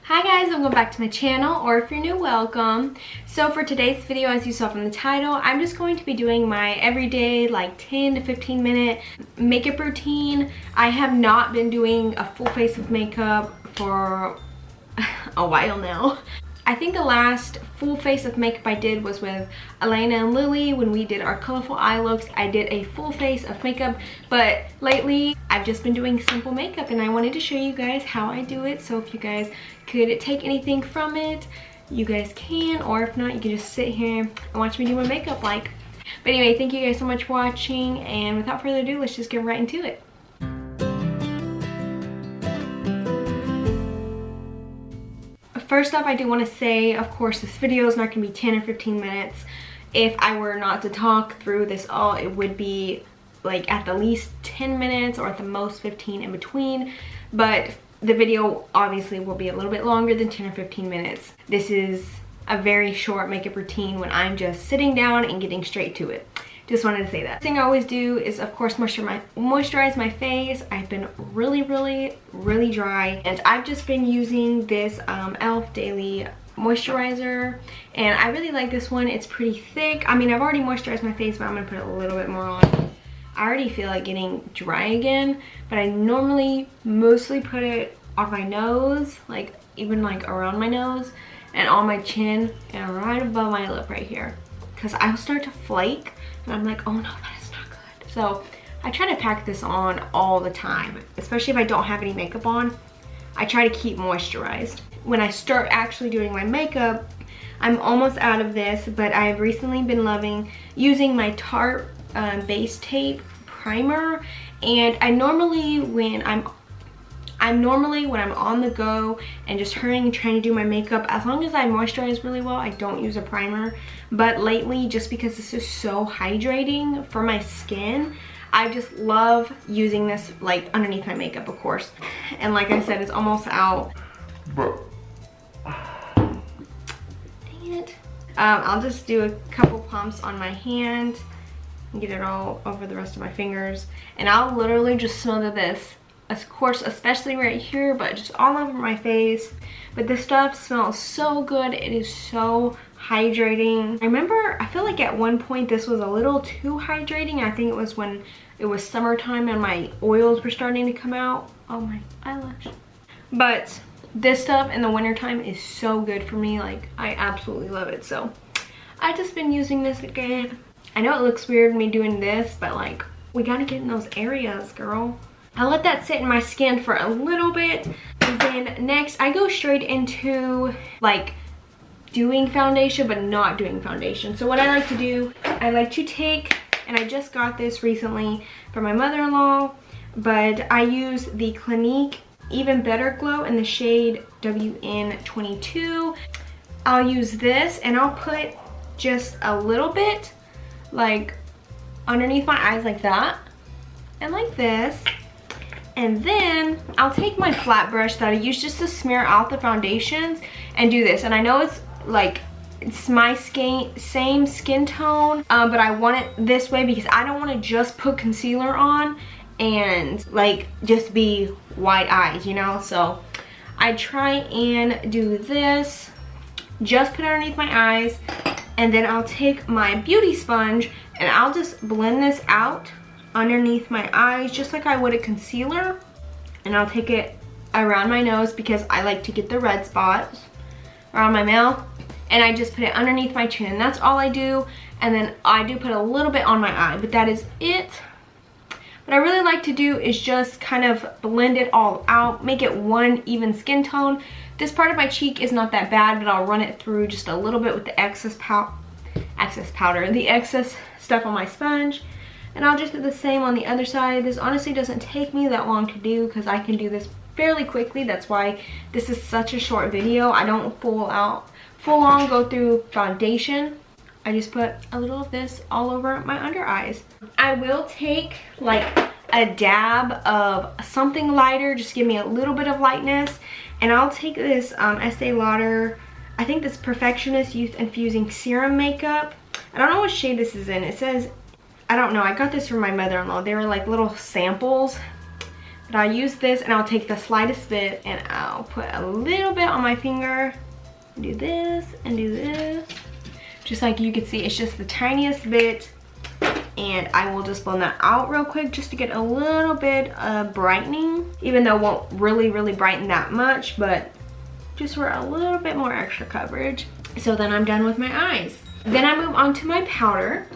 Hi guys, welcome back to my channel, or if you're new, welcome. So for today's video, as you saw from the title, I'm just going to be doing my everyday like 10 to 15 minute makeup routine. I have not been doing a full face of makeup for a while now. I think the last full face of makeup I did was with Elena and Lily when we did our colorful eye looks. I did a full face of makeup, but lately I've just been doing simple makeup and I wanted to show you guys how I do it. So if you guys could take anything from it, you guys can, or if not, you can just sit here and watch me do my makeup like. But anyway, thank you guys so much for watching, and without further ado, let's just get right into it. First off, I do want to say, of course, this video is not going to be 10 or 15 minutes. If I were not to talk through this all, it would be like at the least 10 minutes or at the most 15 in between. But the video obviously will be a little bit longer than 10 or 15 minutes. This is a very short makeup routine when I'm just sitting down and getting straight to it. Just wanted to say that. The thing I always do is, of course, moisturize my face. I've been really dry, and I've just been using this e.l.f. Daily Moisturizer, and I really like this one. It's pretty thick. I mean, I've already moisturized my face, but I'm gonna put a little bit more on. I already feel like getting dry again, but I normally mostly put it on my nose, like even like around my nose and on my chin and right above my lip right here, because I'll start to flake. And I'm like, oh no, that is not good. So I try to pack this on all the time, especially if I don't have any makeup on. I try to keep moisturized. When I start actually doing my makeup, I'm almost out of this, but I've recently been loving using my Tarte base tape primer. And I normally, when I'm on the go and just hurrying and trying to do my makeup, as long as I moisturize really well, I don't use a primer. But lately, just because this is so hydrating for my skin, I just love using this like underneath my makeup, of course. And like I said, it's almost out. But dang it. I'll just do a couple pumps on my hand and get it all over the rest of my fingers. And I'll literally just smother this, of course, especially right here, but just all over my face. But this stuff smells so good. It is so hydrating. I remember, I feel like at one point this was a little too hydrating. I think it was when it was summertime and my oils were starting to come out. Oh, my eyelash. But this stuff in the wintertime is so good for me. Like, I absolutely love it. So I've just been using this again. I know it looks weird me doing this, but like, we gotta get in those areas, girl. I let that sit in my skin for a little bit, and then next I go straight into like doing foundation, but not doing foundation. So what I like to do, I like to take, and I just got this recently from my mother-in-law, but I use the Clinique Even Better Glow in the shade WN22. I'll use this and I'll put just a little bit like underneath my eyes like that and like this. And then I'll take my flat brush that I use just to smear out the foundations and do this. And I know it's like, it's my same skin tone, but I want it this way because I don't want to just put concealer on and like just be wide eyes, you know? So I try and do this, just put it underneath my eyes, and then I'll take my beauty sponge and I'll just blend this out underneath my eyes just like I would a concealer, and I'll take it around my nose because I like to get the red spots around my mouth, and I just put it underneath my chin. That's all I do, and then I do put a little bit on my eye, but that is it. What I really like to do is just kind of blend it all out, make it one even skin tone. This part of my cheek is not that bad, but I'll run it through just a little bit with the excess stuff on my sponge. And I'll just do the same on the other side. This honestly doesn't take me that long to do because I can do this fairly quickly. That's why this is such a short video. I don't full on go through foundation. I just put a little of this all over my under eyes. I will take like a dab of something lighter, just give me a little bit of lightness. And I'll take this Estee Lauder, I think this Perfectionist Youth Infusing Serum Makeup. I don't know what shade this is in. It says, I don't know, I got this from my mother-in-law. They were like little samples. But I'll use this and I'll take the slightest bit and I'll put a little bit on my finger. Do this and do this. Just like you can see, it's just the tiniest bit. And I will just blend that out real quick just to get a little bit of brightening. Even though it won't really brighten that much, but just for a little bit more extra coverage. So then I'm done with my eyes. Then I move on to my powder.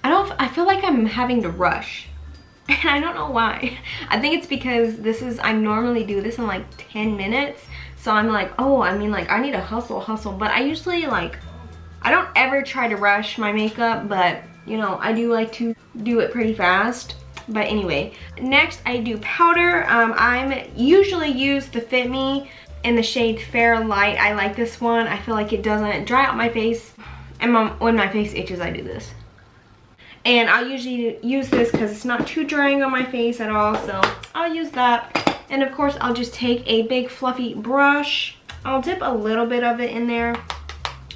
I feel like I'm having to rush. And I don't know why. I think it's because I normally do this in like 10 minutes. So I'm like, oh, I mean like I need to hustle. But I usually like, I don't ever try to rush my makeup, but you know, I do like to do it pretty fast. But anyway, next I do powder. I'm usually use the Fit Me in the shade Fair Light. I like this one. I feel like it doesn't dry out my face. And when my face itches, I do this. And I'll usually use this because it's not too drying on my face at all. So I'll use that. And of course, I'll just take a big fluffy brush. I'll dip a little bit of it in there.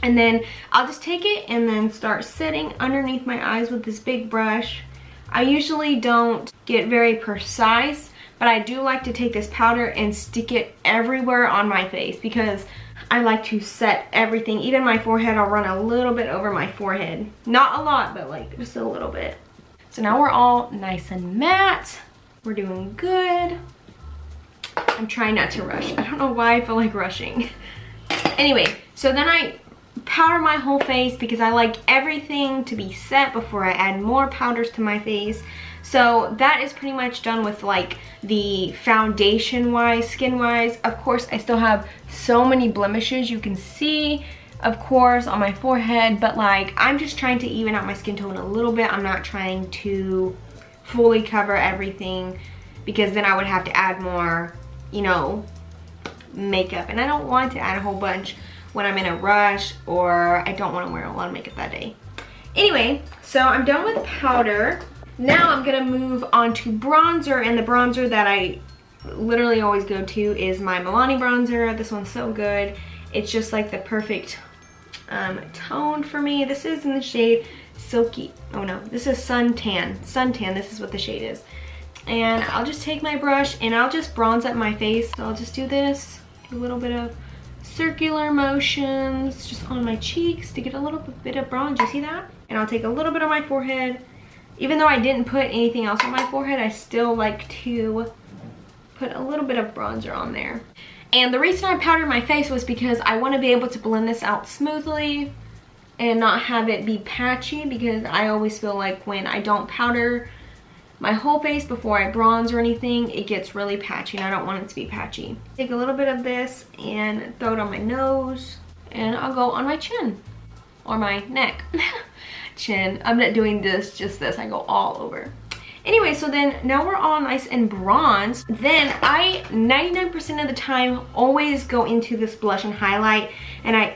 And then I'll just take it and then start setting underneath my eyes with this big brush. I usually don't get very precise, but I do like to take this powder and stick it everywhere on my face because I like to set everything. Even my forehead, I'll run a little bit over my forehead. Not a lot, but like just a little bit. So now we're all nice and matte. We're doing good. I'm trying not to rush. I don't know why I feel like rushing. Anyway, so then I powder my whole face because I like everything to be set before I add more powders to my face. So that is pretty much done with like the foundation wise, skin wise. Of course, I still have so many blemishes you can see, of course, on my forehead, but like I'm just trying to even out my skin tone a little bit. I'm not trying to fully cover everything because then I would have to add more, you know, makeup, and I don't want to add a whole bunch when I'm in a rush or I don't want to wear a lot of makeup that day. Anyway, so I'm done with powder. Now I'm gonna move on to bronzer, and the bronzer that I literally always go to is my Milani bronzer. This one's so good. It's just like the perfect tone for me. This is in the shade Silky. Oh no, this is Suntan. Suntan, this is what the shade is. And I'll just take my brush and I'll just bronze up my face. So I'll just do this, do a little bit of circular motions just on my cheeks to get a little bit of bronze. You see that? And I'll take a little bit on my forehead. Even though I didn't put anything else on my forehead, I still like to put a little bit of bronzer on there. And the reason I powdered my face was because I want to be able to blend this out smoothly and not have it be patchy, because I always feel like when I don't powder my whole face before I bronze or anything, it gets really patchy and I don't want it to be patchy. Take a little bit of this and throw it on my nose, and I'll go on my chin or my neck. Chin. I'm not doing this, just this. I go all over. Anyway, so then now we're all nice and bronzed. Then I 99% of the time always go into this blush and highlight, and I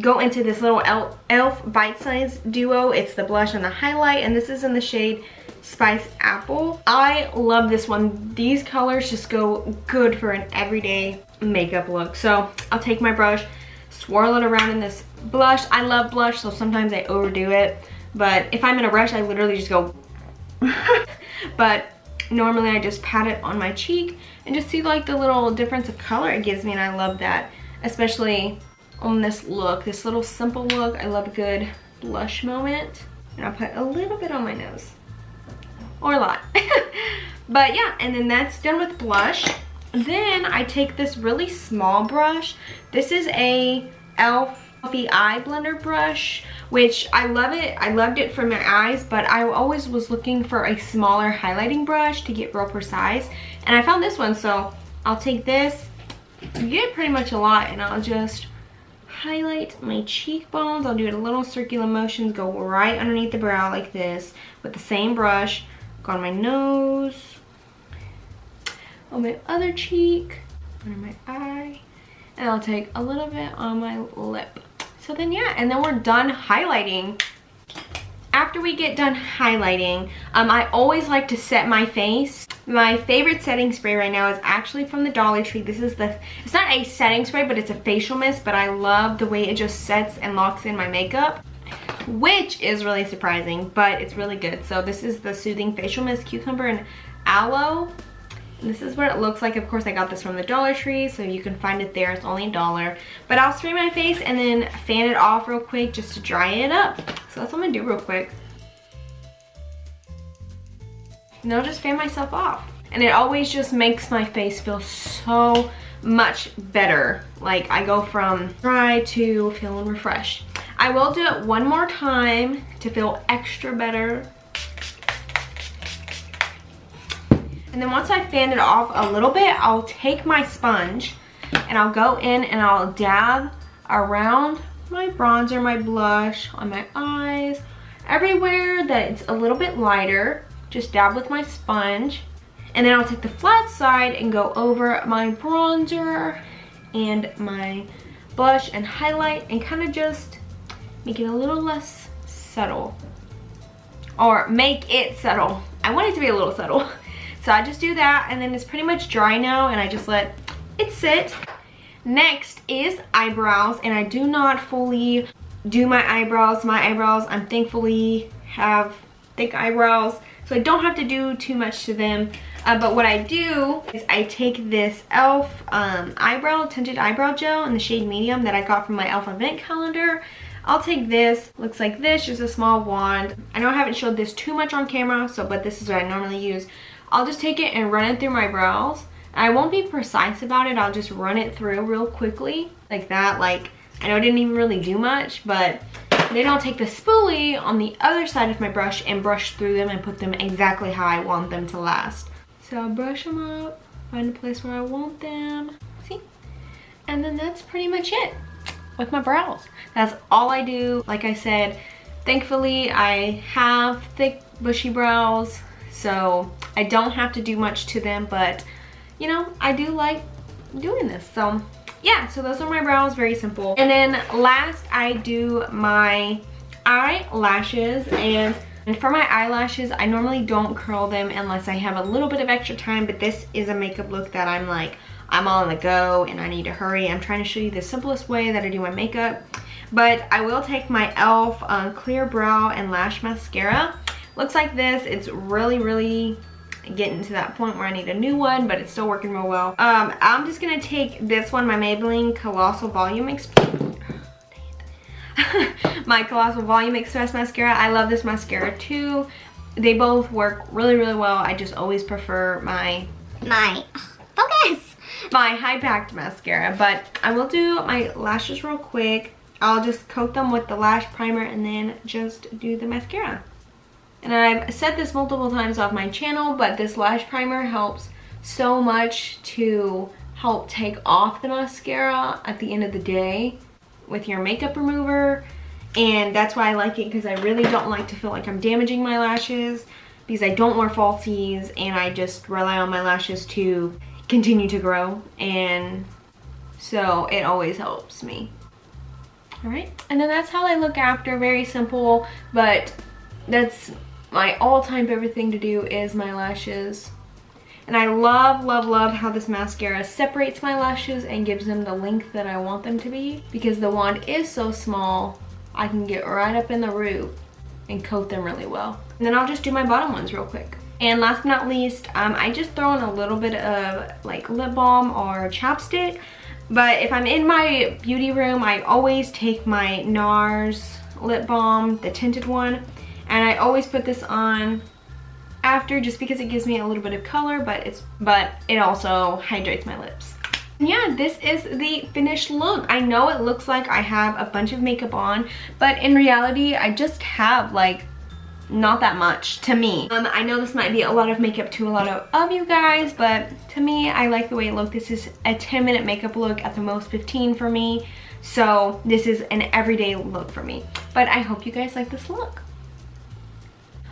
go into this little e.l.f. Bite Size Duo. It's the blush and the highlight, and this is in the shade Spice Apple. I love this one. These colors just go good for an everyday makeup look. So I'll take my brush, swirl it around in this blush. I love blush, so sometimes I overdo it. But if I'm in a rush, I literally just go. But normally I just pat it on my cheek and just see like the little difference of color it gives me, and I love that. Especially on this look, this little simple look. I love a good blush moment. And I'll put a little bit on my nose. Or a lot. But yeah, and then that's done with blush. Then I take this really small brush. This is a e.l.f. Fluffy Eye Blender brush, which I love it. I loved it for my eyes, but I always was looking for a smaller highlighting brush to get real precise. And I found this one, so I'll take this. You get pretty much a lot, and I'll just highlight my cheekbones. I'll do it a little circular motions, go right underneath the brow like this with the same brush. Go on my nose, on my other cheek, under my eye, and I'll take a little bit on my lip. So then yeah, and then we're done highlighting. After we get done highlighting, I always like to set my face. My favorite setting spray right now is actually from the Dollar Tree. This is it's not a setting spray, but it's a facial mist, but I love the way it just sets and locks in my makeup, which is really surprising, but it's really good. So this is the Soothing Facial Mist Cucumber and Aloe. This is what it looks like. Of course, I got this from the Dollar Tree, so you can find it there. It's only $1. But I'll spray my face and then fan it off real quick just to dry it up. So that's what I'm gonna do real quick. And I'll just fan myself off. And it always just makes my face feel so much better. Like I go from dry to feeling refreshed. I will do it one more time to feel extra better. And then once I fan it off a little bit, I'll take my sponge and I'll go in and I'll dab around my bronzer, my blush, on my eyes, everywhere that it's a little bit lighter. Just dab with my sponge. And then I'll take the flat side and go over my bronzer and my blush and highlight and kind of just make it a little less subtle. Or make it subtle. I want it to be a little subtle. So I just do that and then it's pretty much dry now and I just let it sit. Next is eyebrows, and I do not fully do my eyebrows. My eyebrows, I'm thankfully have thick eyebrows, so I don't have to do too much to them. But what I do is I take this e.l.f. Tinted eyebrow gel in the shade medium that I got from my e.l.f. event calendar. I'll take this, looks like this, just a small wand. I know I haven't showed this too much on camera, but this is what I normally use. I'll just take it and run it through my brows. I won't be precise about it, I'll just run it through real quickly, like that. Like, I know I didn't even really do much, but then I'll take the spoolie on the other side of my brush and brush through them and put them exactly how I want them to last. So I'll brush them up, find a place where I want them, see? And then that's pretty much it with my brows. That's all I do. Like I said, thankfully I have thick bushy brows, so I don't have to do much to them, but you know, I do like doing this. So yeah, so those are my brows, very simple. And then last I do my eyelashes, and for my eyelashes, I normally don't curl them unless I have a little bit of extra time, but this is a makeup look that I'm like, I'm on the go and I need to hurry. I'm trying to show you the simplest way that I do my makeup. But I will take my e.l.f. Clear Brow and Lash Mascara. Looks like this. It's really getting to that point where I need a new one, but it's still working real well. I'm just gonna take this one, my Maybelline Colossal Volume my Colossal Volume Express Mascara. I love this mascara too. They both work really well. I just always prefer my high packed mascara. But I will do my lashes real quick. I'll just coat them with the lash primer and then just do the mascara. And I've said this multiple times off my channel, but this lash primer helps so much to help take off the mascara at the end of the day with your makeup remover. And that's why I like it, because I really don't like to feel like I'm damaging my lashes, because I don't wear falsies and I just rely on my lashes to continue to grow, and so it always helps me. All right, and then that's how I look after. Very simple, but that's my all-time favorite thing to do is my lashes. And I love how this mascara separates my lashes and gives them the length that I want them to be. Because the wand is so small, I can get right up in the root and coat them really well. And then I'll just do my bottom ones real quick. And last but not least, I just throw in a little bit of like lip balm or chapstick. But if I'm in my beauty room, I always take my NARS lip balm, the tinted one. And I always put this on after, just because it gives me a little bit of color, but it also hydrates my lips. Yeah, this is the finished look. I know it looks like I have a bunch of makeup on, but in reality, I just have like not that much to me. I know this might be a lot of makeup to a lot of you guys, but to me, I like the way it looks. This is a 10-minute makeup look, at the most 15 for me. So this is an everyday look for me. But I hope you guys like this look.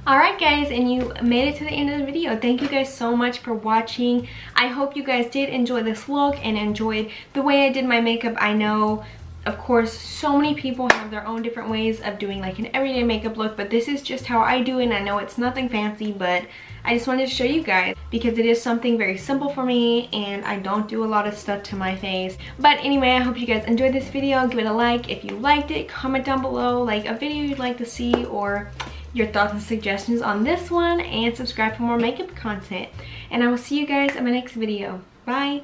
Alright guys, and you made it to the end of the video. Thank you guys so much for watching. I hope you guys did enjoy this look and enjoyed the way I did my makeup. I know, of course, so many people have their own different ways of doing like an everyday makeup look, but this is just how I do it, and I know it's nothing fancy, but I just wanted to show you guys because it is something very simple for me and I don't do a lot of stuff to my face. But anyway, I hope you guys enjoyed this video. Give it a like if you liked it. Comment down below like a video you'd like to see, or your thoughts and suggestions on this one, and subscribe for more makeup content. And I will see you guys in my next video. Bye!